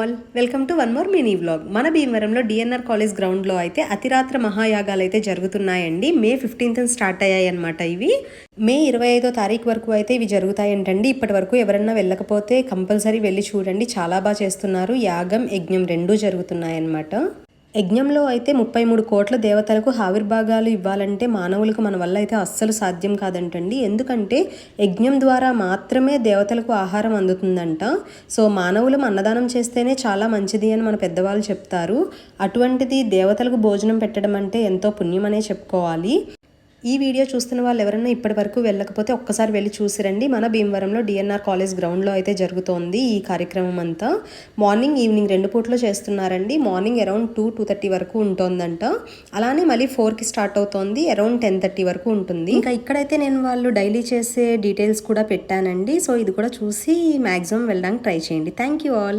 All welcome to one more mini vlog. మన భీమవరంలో DNR college గ్రౌండ్లో అయితే అతిరాత్ర మహాయాగాలు అయితే జరుగుతున్నాయండి. మే 15th స్టార్ట్ అయ్యాయి అనమాట. ఇవి మే 25వ తారీఖు వరకు అయితే ఇవి జరుగుతాయంటండి. ఇప్పటి వరకు ఎవరన్నా వెళ్ళకపోతే కంపల్సరీ వెళ్ళి చూడండి, చాలా బాగా చేస్తున్నారు. యాగం యజ్ఞం రెండూ జరుగుతున్నాయన్నమాట. యజ్ఞంలో అయితే 33 కోట్ల దేవతలకు ఆవిర్భాగాలు ఇవ్వాలంటే మానవులకు మన వల్ల అయితే అస్సలు సాధ్యం కాదంటండి. ఎందుకంటే యజ్ఞం ద్వారా మాత్రమే దేవతలకు ఆహారం అందుతుందంట. సో మానవులు అన్నదానం చేస్తేనే చాలా మంచిది అని మన పెద్దవాళ్ళు చెప్తారు. అటువంటిది దేవతలకు భోజనం పెట్టడం అంటే ఎంతో పుణ్యం అనే చెప్పుకోవాలి. ఈ వీడియో చూస్తున్న వాళ్ళు ఎవరైనా ఇప్పటి వరకు వెళ్ళకపోతే ఒక్కసారి వెళ్ళి చూసిరండి. మన భీమవరంలో డిఎన్ఆర్ కాలేజ్ గ్రౌండ్లో అయితే జరుగుతోంది ఈ కార్యక్రమం అంతా. మార్నింగ్ ఈవినింగ్ 2 పూటలు చేస్తున్నారండి. మార్నింగ్ అరౌండ్ 2-2:30 వరకు ఉంటుందంట. అలానే మళ్ళీ 4కి స్టార్ట్ అవుతోంది, అరౌండ్ 10:30 వరకు ఉంటుంది. ఇంకా ఇక్కడైతే నేను వాళ్ళు డైలీ చేసే డీటెయిల్స్ కూడా పెట్టానండి. సో ఇది కూడా చూసి మ్యాక్సిమం వెళ్ళడానికి ట్రై చేయండి. Thank you all.